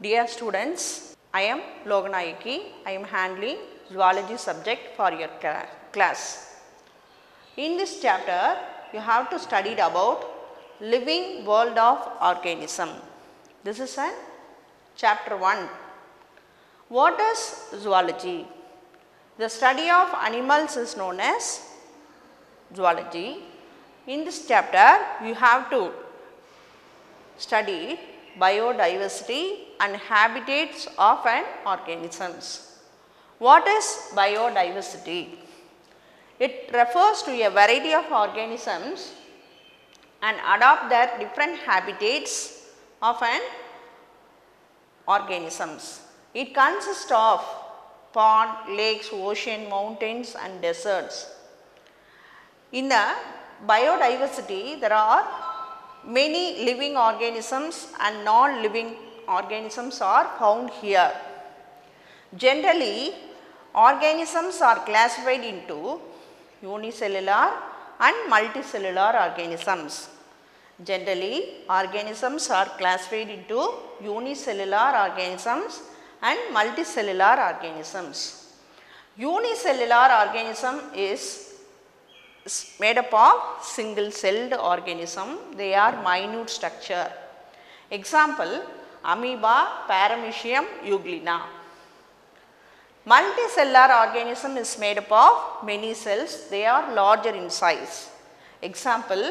Dear students, I am Loganayaki. I am handling zoology subject for your class. In this chapter, you have to study about living world of organism. This is an chapter 1. What is zoology? The study of animals is known as zoology. In this chapter, you have to study biodiversity and habitats of an organisms. What is biodiversity? It refers to a variety of organisms and adopt their different habitats of an organisms. It consists of pond, lakes, ocean, mountains and deserts. In the biodiversity, there are many living organisms and non-living organisms are found here. Generally, organisms are classified into unicellular and multicellular organisms. Generally, organisms are classified into unicellular organisms and multicellular organisms. Unicellular organism is made up of single celled organism. They are minute structure. Example, amoeba, paramecium, euglena. Multicellular organism is made up of many cells. They are larger in size. Example,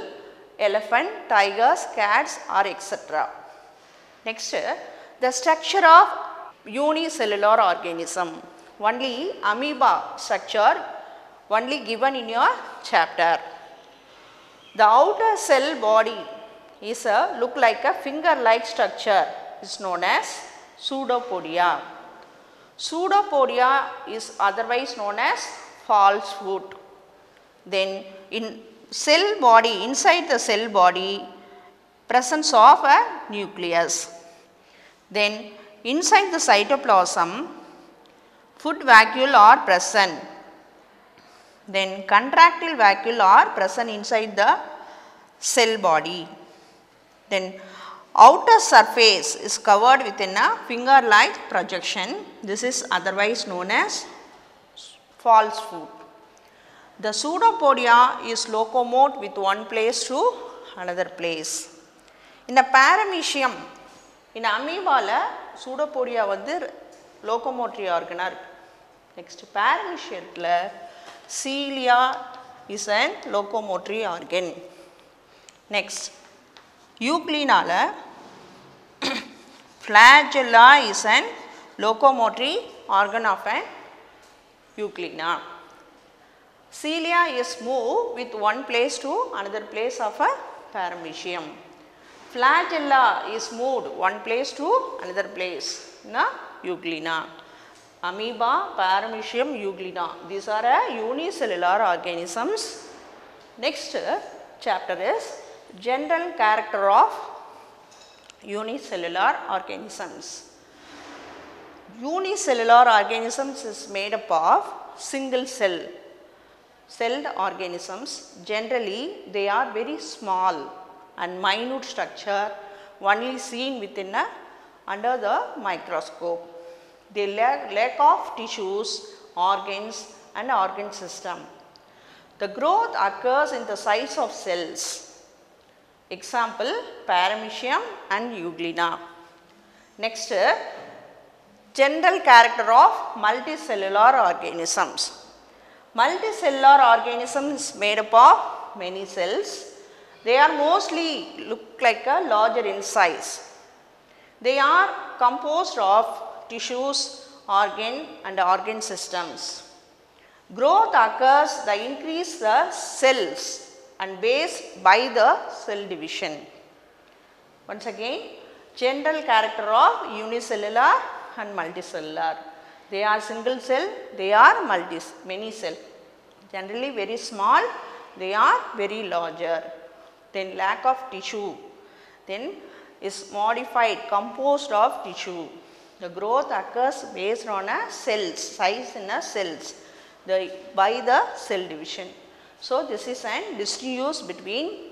elephant, tigers, cats or etc. Next, the structure of unicellular organism. Only amoeba structure only given in your chapter. The outer cell body is look like a finger-like structure is known as pseudopodia. Pseudopodia is otherwise known as false foot. Then in cell body, inside the cell body, presence of a nucleus. Then inside the cytoplasm, food vacuole are present. Then contractile vacuole are present inside the cell body. Then outer surface is covered within a finger-like projection. This is otherwise known as false foot. The pseudopodia is locomote with one place to another place. In the paramecium, in amoeba la pseudopodia vandu locomotory organ. Next paramecium la cilia is an locomotory organ. Next, euglena la flagella is an locomotory organ of an euglena. Cilia is moved with one place to another place of a paramecium. Flagella is moved one place to another place in a euglena. Amoeba, paramecium, euglena. These are unicellular organisms. Next chapter is general character of unicellular organisms. Unicellular organisms is made up of single celled organisms. Generally, they are very small and minute structure, only seen within under the microscope. They lack of tissues, organs and organ system. The growth occurs in the size of cells. Example, paramecium and euglena. Next, general character of multicellular organisms. Multicellular organism is made up of many cells. They are mostly look like a larger in size. They are composed of tissues, organ and organ systems. Growth occurs the increase the cells and based by the cell division. Once again, general character of unicellular and multicellular. They are single cell, they are many cell. Generally very small, they are very larger. Then lack of tissue. Then is modified, composed of tissue. The growth occurs based on a cells, size in a cells by the cell division. So, this is an distinguish between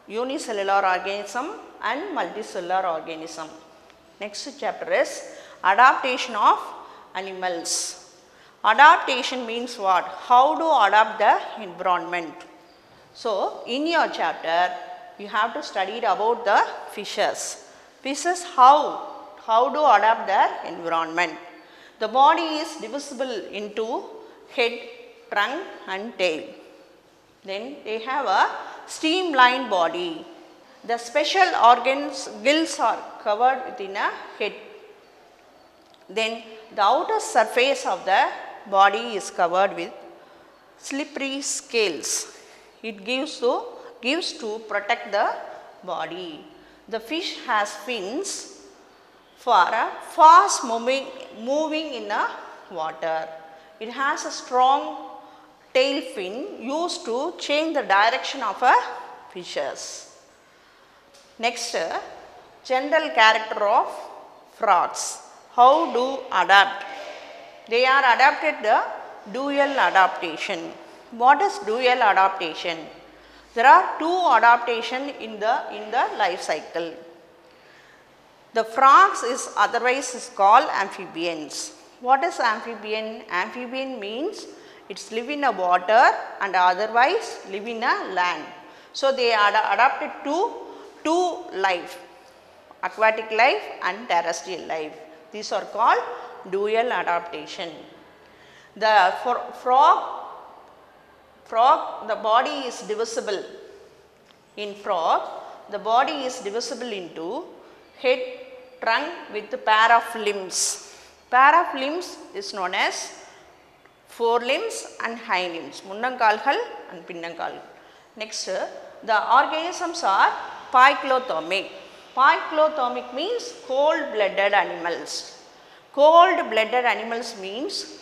unicellular organism and multicellular organism. Next chapter is adaptation of animals. Adaptation means what? How to adapt the environment. So, in your chapter, you have to study about the fishes. Fishes how to adapt their environment. The body is divisible into head, trunk and tail. Then they have a streamlined body. The special organs, gills are covered within a head. Then the outer surface of the body is covered with slippery scales. It gives to protect the body. The fish has fins for a fast moving in the water. It has a strong tail fin used to change the direction of a fishes. Next, general character of frogs. How do adapt? They are adapted the dual adaptation. What is dual adaptation? There are two adaptations in the life cycle. The frogs is otherwise is called amphibians. What is amphibian? Amphibian means it's live in a water and otherwise live in a land. So they are adapted to two life, aquatic life and terrestrial life. These are called dual adaptation. The frog, the body is divisible. In frog, the body is divisible into head, trunk with a pair of limbs. Pair of limbs is known as forelimbs and hind limbs, munnankalgal and pinnankalgal. Next, the organisms are poikilothermic. Poikilothermic means cold-blooded animals. Cold-blooded animals means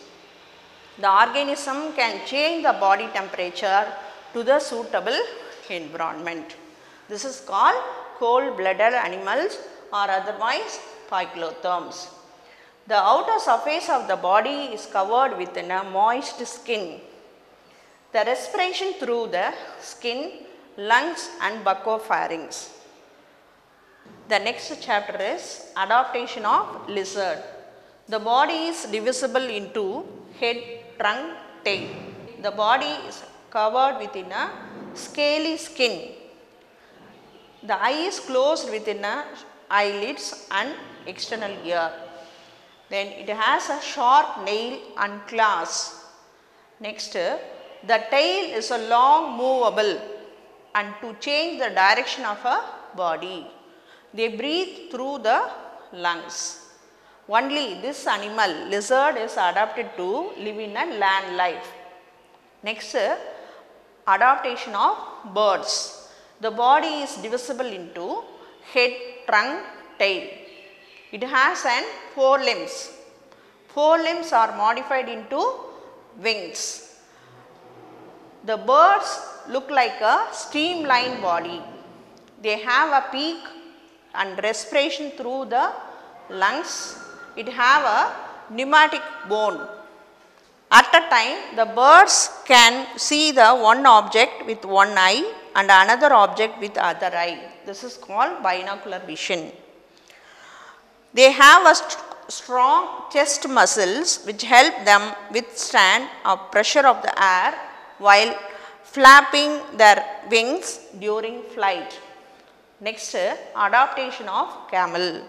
the organism can change the body temperature to the suitable environment. This is called cold-blooded animals or otherwise poikilotherms. The outer surface of the body is covered with a moist skin. The respiration through the skin, lungs and buccopharynx. The next chapter is adaptation of lizard. The body is divisible into head, trunk, tail. The body is covered within a scaly skin. The eye is closed within a eyelids and external ear. Then it has a sharp nail and claws. Next, the tail is a long movable and to change the direction of a body. They breathe through the lungs. Only this animal, lizard, is adapted to live in a land life. Next, adaptation of birds. The body is divisible into head, trunk, tail. It has four limbs. Four limbs are modified into wings. The birds look like a streamlined body. They have a beak and respiration through the lungs. It have a pneumatic bone. At a time, the birds can see the one object with one eye and another object with other eye. This is called binocular vision. They have a strong chest muscles which help them withstand a pressure of the air while flapping their wings during flight. Next, adaptation of camel.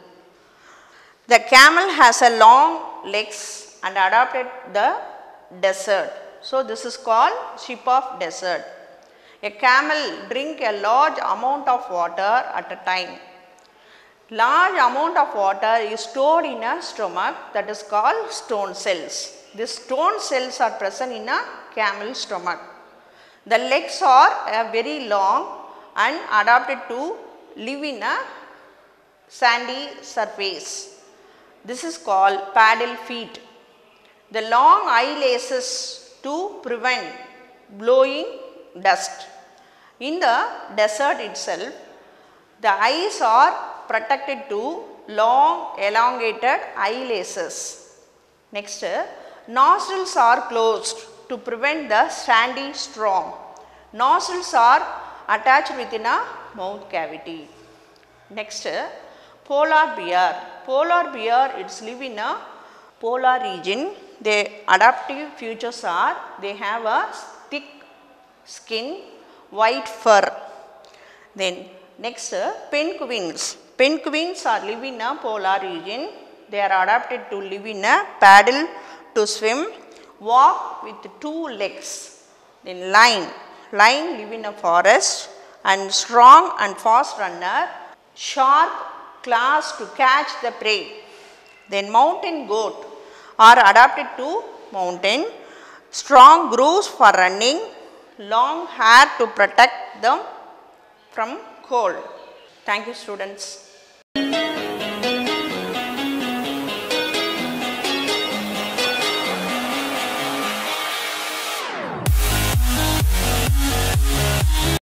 The camel has a long legs and adapted the desert. So this is called sheep of desert. A camel drink a large amount of water at a time. Large amount of water is stored in a stomach, that is called stone cells. These stone cells are present in a camel stomach. The legs are very long and adapted to live in a sandy surface. This is called paddle feet. The long eye laces to prevent blowing dust. In the desert itself, the eyes are protected to long elongated eye laces. Next, nostrils are closed to prevent the sandy storm. Nostrils are attached within a mouth cavity. Next, Polar bear. Polar bear, it's live in a polar region. Their adaptive features are they have a thick skin, white fur. Then next, penguins. Penguins are live in a polar region. They are adapted to live in a paddle to swim, walk with 2 legs. Then lion. Lion live in a forest and strong and fast runner, sharp claws to catch the prey. Then mountain goat are adapted to mountain, strong grooves for running, long hair to protect them from cold. Thank you, students.